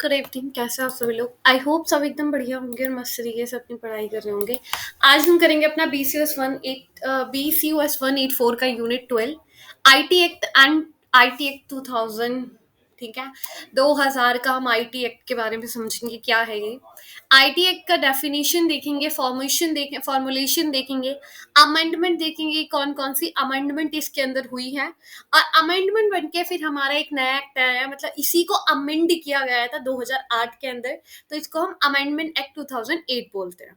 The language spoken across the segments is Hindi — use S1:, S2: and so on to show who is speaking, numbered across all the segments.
S1: Good evening. कैसे हो आप सभी लोग? आई होप सब एकदम बढ़िया होंगे और मस्त तरीके से अपनी पढ़ाई कर रहे होंगे। आज हम करेंगे अपना BCS 184 का unit 12 IT act and IT act 2000। ठीक है, 2000 का हम IT एक्ट के बारे में समझेंगे क्या है ये। IT एक्ट का डेफिनेशन देखेंगे, फॉर्मुलेशन देखेंगे, अमेंडमेंट देखेंगे कौन कौन सी अमेंडमेंट इसके अंदर हुई है, और अमेंडमेंट बन के फिर हमारा एक नया एक्ट आया, मतलब इसी को अमेंड किया गया था 2008 के अंदर। तो इसको हम अमेंडमेंट एक्ट 2008 बोलते हैं।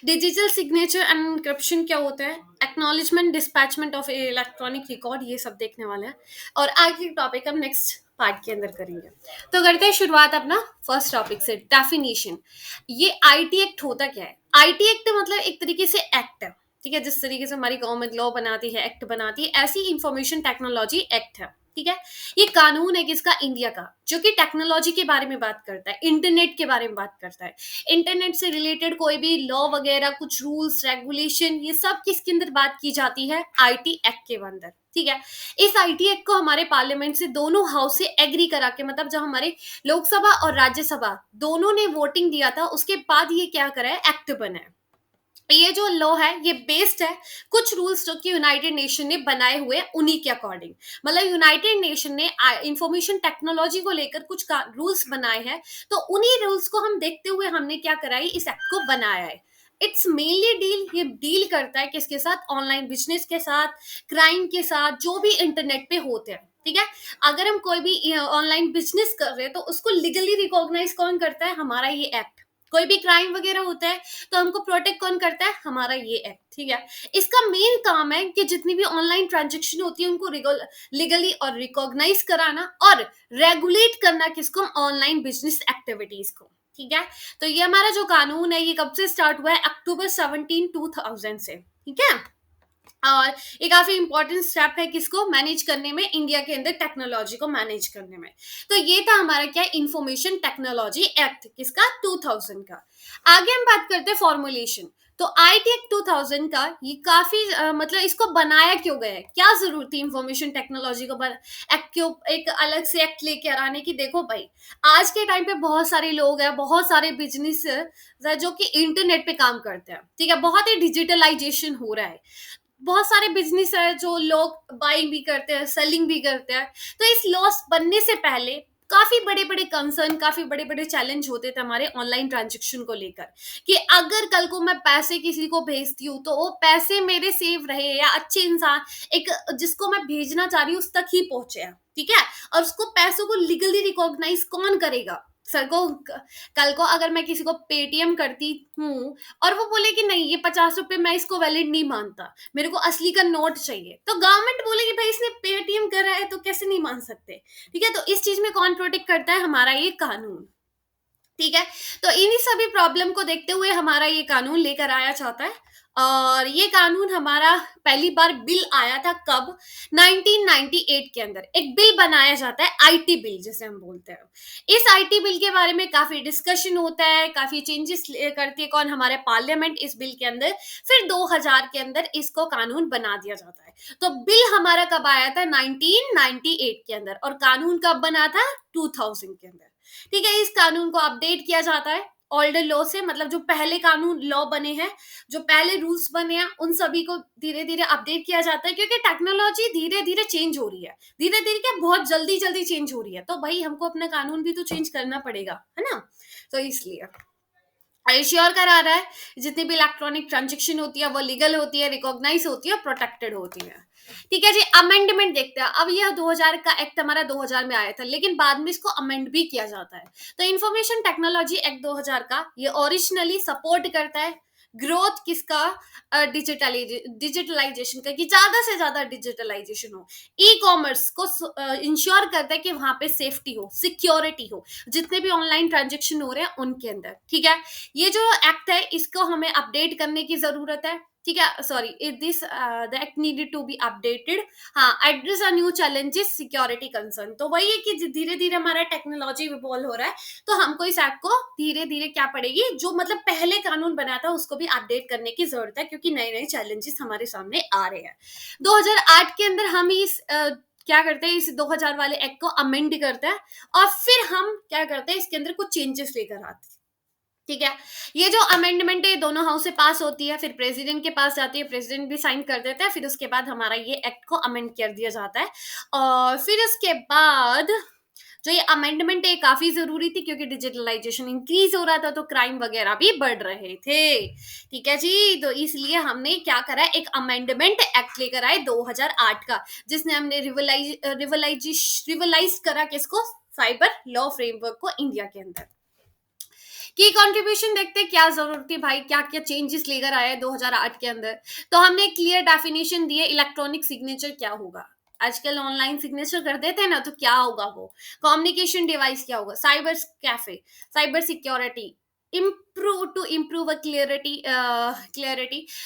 S1: डिजिटल सिग्नेचर एंड इंक्रिप्शन क्या होता है, एक्नॉलेजमेंट डिस्पैचमेंट ऑफ इलेक्ट्रॉनिक रिकॉर्ड, ये सब देखने वाले हैं। और आगे टॉपिक हम नेक्स्ट पार्ट के अंदर करेंगे। तो करते हैं शुरुआत अपना फर्स्ट टॉपिक से, डेफिनेशन। ये आईटी एक्ट होता क्या है? आईटी एक्ट मतलब एक तरीके से एक्ट है, ठीक है। जिस तरीके से हमारी गवर्नमेंट लॉ बनाती है, एक्ट बनाती है, ऐसी इंफॉर्मेशन टेक्नोलॉजी एक्ट है, ठीक है। ये कानून है किसका? इंडिया का, जो कि टेक्नोलॉजी के बारे में बात करता है, इंटरनेट के बारे में बात करता है। इंटरनेट से रिलेटेड कोई भी लॉ वगैरह, कुछ रूल्स रेगुलेशन, ये सब किसके अंदर बात की जाती है? आईटी एक्ट के अंदर, ठीक है। इस आईटी एक्ट को हमारे पार्लियामेंट से दोनों हाउस से एग्री करा के, मतलब जब हमारे लोकसभा और राज्यसभा दोनों ने वोटिंग दिया था, उसके बाद ये क्या करा है? एक्ट बना है। ये जो लॉ है ये बेस्ड है कुछ रूल्स जो कि यूनाइटेड नेशन ने बनाए हुए हैं, उन्हीं के अकॉर्डिंग। मतलब यूनाइटेड नेशन ने इंफॉर्मेशन टेक्नोलॉजी को लेकर कुछ रूल्स बनाए हैं, तो उन्हीं रूल्स को हम देखते हुए हमने क्या करा है? इस एक्ट को बनाया है। इट्स मेनली डील, ये डील करता है किसके साथ? ऑनलाइन बिजनेस के साथ, क्राइम के साथ, जो भी इंटरनेट पे होते हैं, ठीक है। अगर हम कोई भी ऑनलाइन बिजनेस कर रहे हैं तो उसको लीगली रिकॉग्नाइज कौन करता है? हमारा ये एक्ट। कोई भी क्राइम वगैरह होता है तो हमको प्रोटेक्ट कौन करता है? हमारा ये एक्ट, ठीक है। इसका मेन काम है कि जितनी भी ऑनलाइन ट्रांजेक्शन होती है उनको लीगली और रिकॉग्नाइज कराना और रेगुलेट करना, किसको? ऑनलाइन बिजनेस एक्टिविटीज को, ठीक है। तो ये हमारा जो कानून है ये कब से स्टार्ट हुआ है? अक्टूबर 17 2000 से, ठीक है। और ये काफी इंपॉर्टेंट स्टेप है किसको मैनेज करने में? इंडिया के अंदर टेक्नोलॉजी को मैनेज करने में। तो ये था हमारा क्या? इंफॉर्मेशन टेक्नोलॉजी एक्ट, किसका? 2000 का। आगे हम बात करते हैं फॉर्मुलेशन। तो आईटी एक्ट 2000 का ये काफी मतलब इसको बनाया क्यों गया है? क्या जरूरत थी इंफॉर्मेशन टेक्नोलॉजी को एक्ट क्यों एक अलग से एक्ट लेके आने की? देखो भाई, आज के टाइम पे बहुत सारे लोग हैं, बहुत सारे बिजनेस जो कि इंटरनेट पे काम करते हैं, ठीक है। बहुत ही डिजिटलाइजेशन हो रहा है, बहुत सारे बिजनेस है जो लोग बाइंग भी करते हैं, सेलिंग भी करते हैं। तो इस लॉस बनने से पहले काफी बड़े बड़े कंसर्न, काफी बड़े बड़े चैलेंज होते थे हमारे ऑनलाइन ट्रांजेक्शन को लेकर, कि अगर कल को मैं पैसे किसी को भेजती हूँ तो वो पैसे मेरे सेव रहे, या अच्छे इंसान एक जिसको मैं भेजना चाह रही हूँ उस तक ही पहुंचे, ठीक है। और उसको पैसों को लीगली रिकॉग्नाइज कौन करेगा? सर को कल को अगर मैं किसी को पेटीएम करती हूँ और वो बोले कि नहीं, ये 50 रुपए मैं इसको वैलिड नहीं मानता, मेरे को असली का नोट चाहिए, तो गवर्नमेंट बोलेगी भाई इसने पेटीएम करा है तो कैसे नहीं मान सकते, ठीक है। तो इस चीज में कौन प्रोटेक्ट करता है? हमारा ये कानून, ठीक है। तो इन्हीं सभी प्रॉब्लम को देखते हुए हमारा ये कानून लेकर आया जाता है। और ये कानून हमारा पहली बार बिल आया था कब? 1998 के अंदर एक बिल बनाया जाता है, आईटी बिल जिसे हम बोलते हैं। इस आईटी बिल के बारे में काफी डिस्कशन होता है, काफी चेंजेस करती है कौन? हमारे पार्लियामेंट इस बिल के अंदर। फिर 2000 के अंदर इसको कानून बना दिया जाता है। तो बिल हमारा कब आया था? 1998 के अंदर, और कानून कब बना था? 2000 के अंदर, ठीक है। इस कानून को अपडेट किया जाता है ओल्डर लॉ से, मतलब जो पहले कानून लॉ बने हैं, जो पहले रूल्स बने हैं, उन सभी को धीरे धीरे अपडेट किया जाता है, क्योंकि टेक्नोलॉजी धीरे धीरे चेंज हो रही है, धीरे धीरे क्या, बहुत जल्दी जल्दी चेंज हो रही है। तो भाई हमको अपना कानून भी तो चेंज करना पड़ेगा, है ना। तो इसलिए श्योर करा रहा है जितनी भी इलेक्ट्रॉनिक ट्रांजेक्शन होती है वो लीगल होती है, रिकॉग्नाइज होती है, प्रोटेक्टेड होती है, ठीक है जी। अमेंडमेंट देखते हैं। अब यह 2000 का एक्ट हमारा 2000 में आया था, लेकिन बाद में इसको अमेंड भी किया जाता है। तो इंफॉर्मेशन टेक्नोलॉजी एक्ट 2000 का ये ओरिजिनली सपोर्ट करता है ग्रोथ किसका? डिजिटलाइजेशन का, कि ज्यादा से ज्यादा डिजिटलाइजेशन हो। ई कॉमर्स को इंश्योर करता है कि वहां पे सेफ्टी हो, सिक्योरिटी हो, जितने भी ऑनलाइन ट्रांजेक्शन हो रहे हैं उनके अंदर, ठीक है। ये जो एक्ट है इसको हमें अपडेट करने की जरूरत है, ठीक है। Sorry, this the act needed to be updated. हाँ, address a new challenges, security concern. तो वही है कि धीरे धीरे हमारा टेक्नोलॉजी इवॉल्व हो रहा है, तो हमको इस ऐप को धीरे धीरे क्या पड़ेगी, जो मतलब पहले कानून बना था उसको भी अपडेट करने की जरूरत है, क्योंकि नए नए चैलेंजेस हमारे सामने आ रहे हैं। 2008 के अंदर हम इस क्या करते हैं, इस 2000 वाले एक्ट को अमेंड करता है और फिर हम क्या करते हैं, इसके अंदर कुछ चेंजेस लेकर आते हैं। ठीक है, ये जो अमेंडमेंट है दोनों हाउस से पास होती है, फिर प्रेसिडेंट के पास जाती है, प्रेसिडेंट भी साइन कर देता है, फिर उसके बाद हमारा ये एक्ट को अमेंड कर दिया जाता है। और फिर उसके बाद जो ये अमेंडमेंट है काफी जरूरी थी, क्योंकि डिजिटलाइजेशन इंक्रीज हो रहा था तो क्राइम वगैरह भी बढ़ रहे थे। ठीक है जी, तो इसलिए हमने क्या करा, एक अमेंडमेंट एक्ट लेकर आए 2008 का, जिसने हमने रिवलाइज करा किसको, साइबर लॉ फ्रेमवर्क को इंडिया के अंदर। की कंट्रीब्यूशन देखते हैं क्या जरूरत थी भाई, क्या क्या चेंजेस लेकर आया है 2008 के अंदर। तो हमने क्लियर डेफिनेशन दी है, इलेक्ट्रॉनिक सिग्नेचर क्या होगा। आजकल ऑनलाइन सिग्नेचर कर देते हैं ना, तो क्या होगा वो, कम्युनिकेशन डिवाइस क्या होगा, cyber cafe, cyber security, improve clarity.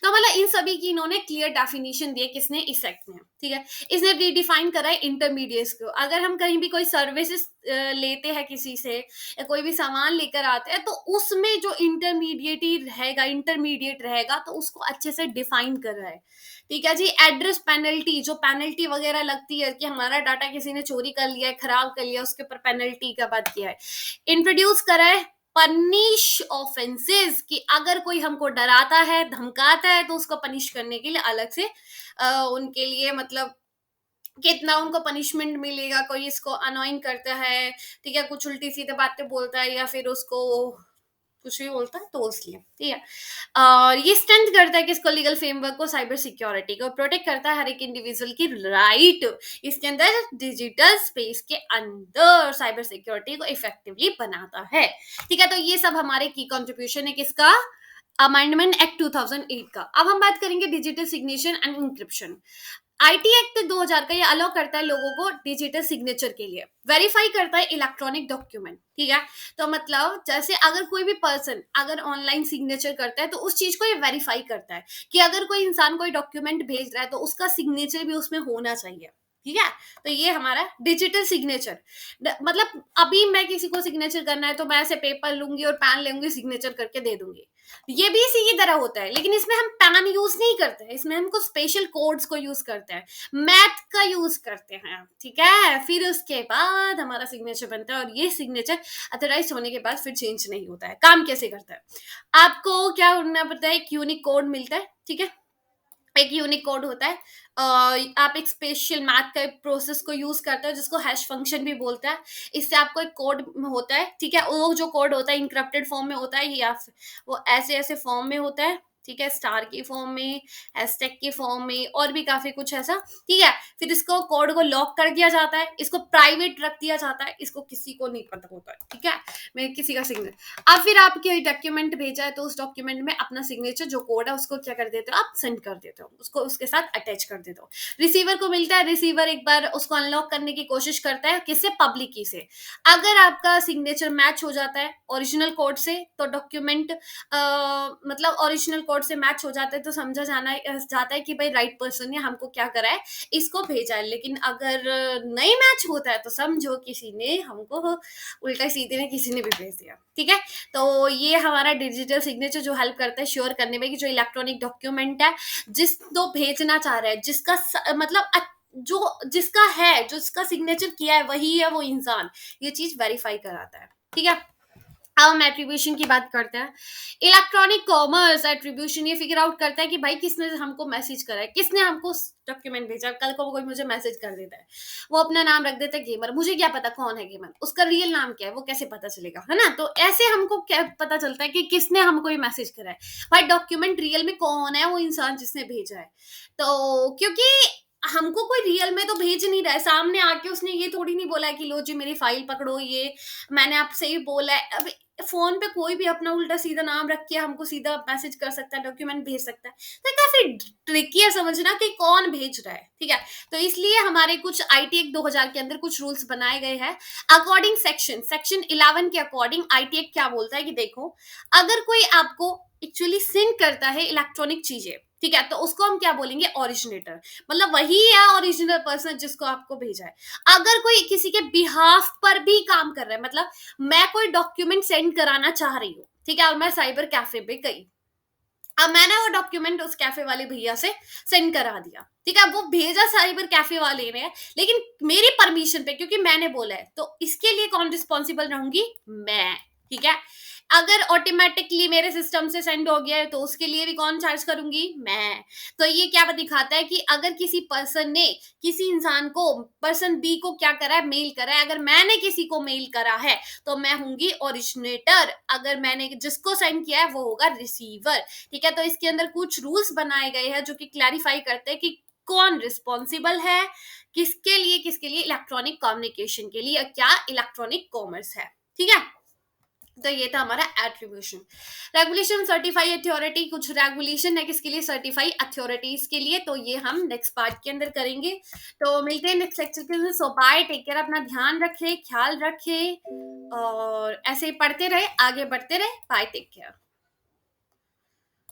S1: तो मतलब इन सभी की इन्होंने क्लियर डेफिनेशन दी है, किसने, इस एक्ट में। ठीक है, इसने रिडिफाइन करा है इंटरमीडिएट्स को। अगर हम कहीं भी कोई सर्विसेज लेते हैं किसी से, या कोई भी सामान लेकर आते हैं, तो उसमें जो इंटरमीडिएट रहेगा, तो उसको अच्छे से डिफाइन कर रहा है। ठीक है जी, एड्रेस पेनल्टी, जो पेनल्टी वगैरह लगती है कि हमारा डाटा किसी ने चोरी कर लिया है, खराब कर लिया, उसके ऊपर पेनल्टी का बात किया है। इंट्रोड्यूस करा है पनिश ऑफेंसेस, कि अगर कोई हमको डराता है, धमकाता है, तो उसको पनिश करने के लिए अलग से उनके लिए मतलब कितना उनको पनिशमेंट मिलेगा। कोई इसको अनोइंग करता है, ठीक है, कुछ उल्टी सीधे बातें बोलता है, या फिर उसको कुछ भी बोलता है, तो इसलिए। ठीक है, और ये स्ट्रेंथ करता है कि इसको लीगल फ्रेमवर्क को, साइबर सिक्योरिटी को प्रोटेक्ट करता है, हर एक इंडिविजुअल की राइट इसके अंदर डिजिटल स्पेस के अंदर साइबर सिक्योरिटी को इफेक्टिवली बनाता है। ठीक है, तो ये सब हमारे की कंट्रीब्यूशन है किसका, अमेंडमेंट एक्ट 2008 का। अब हम बात करेंगे digital signature and encryption. IT act 2000 का ये अलाउ करता है लोगों को डिजिटल सिग्नेचर के लिए, वेरीफाई करता है इलेक्ट्रॉनिक डॉक्यूमेंट। ठीक है, तो मतलब जैसे अगर कोई भी पर्सन अगर ऑनलाइन सिग्नेचर करता है, तो उस चीज को ये वेरीफाई करता है कि अगर कोई इंसान कोई डॉक्यूमेंट भेज रहा है, तो उसका सिग्नेचर भी उसमें होना चाहिए। ठीक है, तो ये हमारा डिजिटल सिग्नेचर। मतलब अभी मैं किसी को सिग्नेचर करना है, तो मैं ऐसे पेपर लूंगी और पेन लूंगी, सिग्नेचर करके दे दूंगी। ये भी इसी की तरह होता है, लेकिन इसमें हम पेन यूज नहीं करते हैं, इसमें हम कुछ स्पेशल कोड्स को यूज करते हैं, मैथ का यूज करते हैं। ठीक है, फिर उसके बाद हमारा सिग्नेचर बनता है, और ये सिग्नेचर अथोराइज होने के बाद फिर चेंज नहीं होता है। काम कैसे करता है, आपको क्या करना पड़ता है, एक यूनिक कोड मिलता है। ठीक है, एक यूनिक कोड होता है, आप एक स्पेशल मैथ का प्रोसेस को यूज करते हो, जिसको हैश फंक्शन भी बोलता है। इससे आपको एक कोड होता है। ठीक है, वो जो कोड होता है इनक्रप्टेड फॉर्म में होता है, या फिर वो ऐसे ऐसे फॉर्म में होता है। ठीक है, स्टार की फॉर्म में, हैशटैग की फॉर्म में, और भी काफी कुछ ऐसा। ठीक है, फिर इसको कोड को लॉक कर दिया जाता है, इसको प्राइवेट रख दिया जाता है, इसको किसी को नहीं पता होता है। ठीक है, मैं किसी का सिग्नेचर, अब फिर आपके डॉक्यूमेंट भेजा है, तो उस डॉक्यूमेंट में अपना सिग्नेचर जो कोड है उसको क्या कर देते हो, आप सेंड कर देते हो, उसको उसके साथ अटैच कर देते हो। रिसीवर को मिलता है, रिसीवर एक बार उसको अनलॉक करने की कोशिश करता है, किससे, पब्लिक की से। अगर आपका सिग्नेचर मैच हो जाता है ओरिजिनल कोड से, तो डॉक्यूमेंट मतलब ओरिजिनल कोड से मैच हो जाता है, तो समझा जाता है कि भाई राइट पर्सन ने हमको क्या करा है, इसको भेजा है। लेकिन अगर नहीं मैच होता है, तो समझो किसी ने हमको उल्टा सीधे ने किसी ने भी भेज दिया। ठीक है, तो ये हमारा डिजिटल सिग्नेचर जो हेल्प करता है श्योर करने में कि जो इलेक्ट्रॉनिक डॉक्यूमेंट है, जिस तो भेजना चाह रहा है, जिसका मतलब जो जिसका है, जो जिसका सिग्नेचर किया है, वही है वो इंसान, ये चीज वेरीफाई कराता है। ठीक है, अब हम एट्रीब्यूशन की बात करते हैं। इलेक्ट्रॉनिक कॉमर्स एट्रीब्यूशन ये फिगर आउट करता है कि भाई किसने हमको मैसेज करा है, किसने हमको डॉक्यूमेंट भेजा। कल को कोई मुझे मैसेज कर देता है, वो अपना नाम रख देता है गेमर, मुझे क्या पता कौन है गेमर, उसका रियल नाम क्या है, वो कैसे पता चलेगा, है ना। तो ऐसे हमको क्या पता चलता है कि किसने हमको ये मैसेज करा है। भाई डॉक्यूमेंट रियल में कौन है वो इंसान जिसने भेजा है। तो क्योंकि हमको कोई रियल में तो भेज नहीं रहा है, सामने आके उसने ये थोड़ी नहीं बोला है कि लो जी मेरी फाइल पकड़ो, ये मैंने आपसे ही बोला है। अब फोन पे कोई भी अपना उल्टा सीधा नाम रख के हमको सीधा मैसेज कर सकता है, डॉक्यूमेंट भेज सकता है। तो ये काफी ट्रिकी है समझना कि कौन भेज रहा है। ठीक है, तो इसलिए हमारे कुछ आईटी एक्ट 2000 के अंदर कुछ रूल्स बनाए गए हैं। अकॉर्डिंग सेक्शन 11 के अकॉर्डिंग आईटी एक्ट क्या बोलता है कि देखो, अगर कोई आपको एक्चुअली सेंड करता है इलेक्ट्रॉनिक चीजें, ठीक है, तो उसको हम क्या बोलेंगे, ओरिजिनेटर। मतलब वही है ओरिजिनल पर्सन जिसको आपको भेजा है। अगर कोई किसी के बिहाफ पर भी काम कर रहा है, मतलब मैं कोई डॉक्यूमेंट सेंड कराना चाह रही हूँ, ठीक है, और मैं साइबर कैफे पे गई, अब मैंने वो डॉक्यूमेंट उस कैफे वाले भैया से सेंड करा दिया, ठीक है, वो भेजा साइबर कैफे वाले ने, लेकिन मेरी परमिशन पे, क्योंकि मैंने बोला है, तो इसके लिए कौन रिस्पॉन्सिबल रहूंगी? मैं, ठीक है। अगर ऑटोमेटिकली मेरे सिस्टम से सेंड हो गया है तो उसके लिए भी कौन चार्ज करूंगी? मैं। तो ये क्या दिखाता है कि अगर किसी पर्सन ने किसी इंसान को, पर्सन बी को क्या करा है, मेल करा है, अगर मैंने किसी को मेल करा है तो मैं होंगी ओरिजिनेटर, अगर मैंने जिसको सेंड किया है वो होगा रिसीवर, ठीक है। तो इसके अंदर कुछ रूल्स बनाए गए हैं जो कि क्लैरिफाई करते हैं कि कौन रिस्पॉन्सिबल है, किसके लिए इलेक्ट्रॉनिक कम्युनिकेशन के लिए, क्या इलेक्ट्रॉनिक कॉमर्स है, ठीक है। तो ये था हमारा एट्रीब्यूशन। रेगुलेशन सर्टिफाई अथॉरिटी, कुछ रेगुलेशन है किसके लिए? सर्टिफाई अथॉरिटीज के लिए, तो ये हम नेक्स्ट पार्ट के अंदर करेंगे। तो मिलते हैं नेक्स्ट लेक्चर के अंदर। सो बाय, टेक केयर, अपना ध्यान रखे, ख्याल रखे, और ऐसे ही पढ़ते रहे, आगे बढ़ते रहे। Bye, take care.